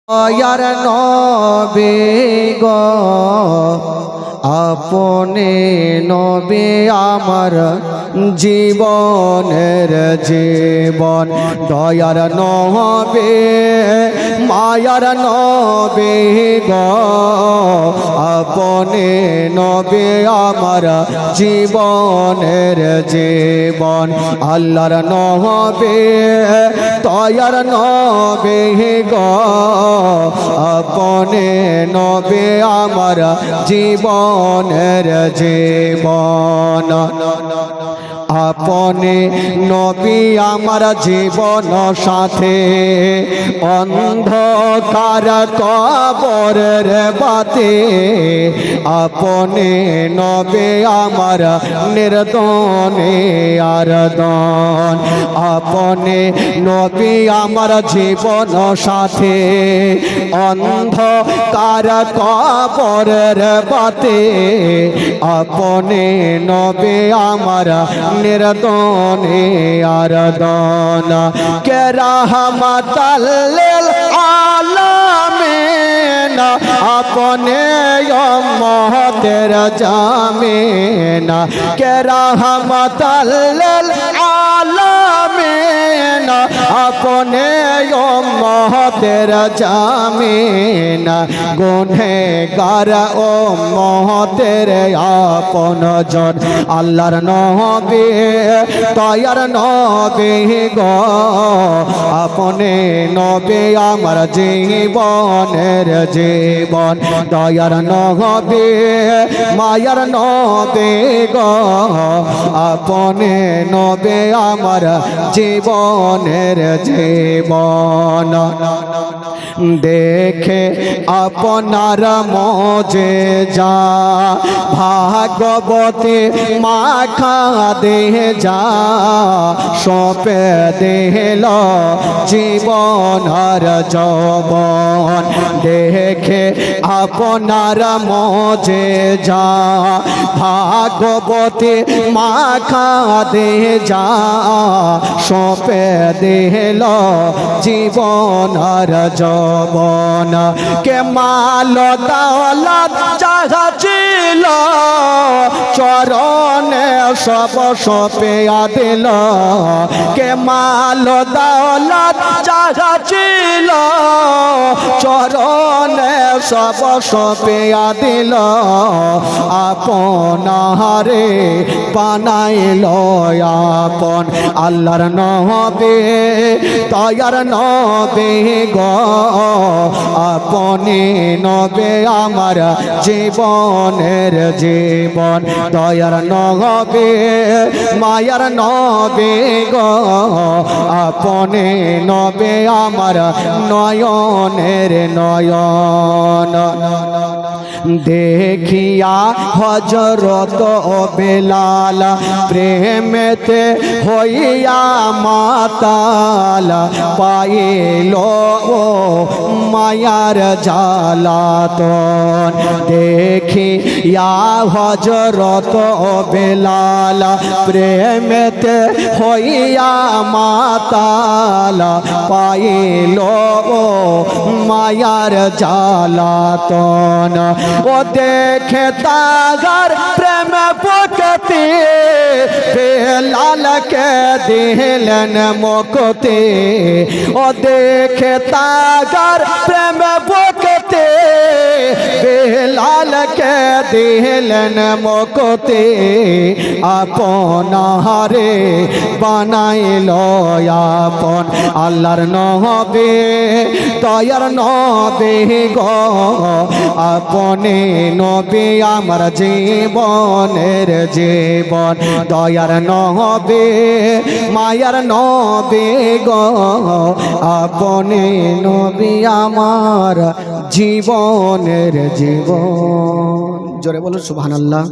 দয়ার নবী গো আপনে নবী আমার জীবনের জীবন। দয়ার নবী মায়ার নবী গো আপনে নবী আমার জীবনের জীবন। আল্লাহর নবী দয়ার নবী গো আপনে নবী আমার জীবনের জীবন। আপনে নবী আমার জীবন সাথে অন্ধকার কবরের বাতে আপনে নবী আমার নির্দনে আরদন। আপনে নবী আমার জীবন সাথে অন্ধকার কবরের বাতে আপনে নবী আমার নির্দনে আরদন। কে রাহমাতাল লিল আলামিন আপনে উম্মতের জামিন। কে রাহমাতাল লিল আলামিন আপনে উম্মতের জামিন। গুনহগার উম্মতের আপন জন। আল্লাহর নবী দয়ার নবী গো আপনে নবী আমার জীবনের জীবন। দয়ার নবী মায়ার নবী গো আপনে নবী আমার জীবনের জীবন। দেখে আপনার মজে যা ভাগবতী মাখা দেহ যা সপে দেহল জীবন আর যৌবন। দেখে আপনার মজে যা ভাগবতী মাখা দেহ যা সপে দেহল জীবন আর যৌবন। কে মাল দৌলত যাহা ছিল চরণে সব সপেয়া দিল। কে মাল দৌলত যাহা ছিল চরণে সব সপেয়া দিল। আপনারে বানাইল আপন। আল্লাহর নবী দয়ার নবী গো আপনি নবী আমার জীবনের জীবন। দয়ার নবী মায়ার নবী গো আপনি নবী আমার নয়নের নয়ন। দেখিয়া হযরত বেলাল প্রেমেতে হইয়া মাতাল পাইল ও মায়ার জালাতন। দেখিয়া হযরত বেলাল প্রেমেতে হইয়া মাতাল পাইল ও মায়ার জালাতন। ও দেখে তাগার প্রেম প্রকৃতি বেলালকে দিলেন মুক্তি। ও দেখে তাগার প্রেম প্রকৃতি বেলালকে দিলেন মুক্তি। আপনারে বানাইল আপন। আল্লাহর নবী দয়ার নবী গো আপনি নবী আমার জীবনের জীবন। দয়ার নবী মায়ার নবী গো আপনি নবী আমার জীবনের জীবন। জোরে বলুন সুবহানাল্লাহ।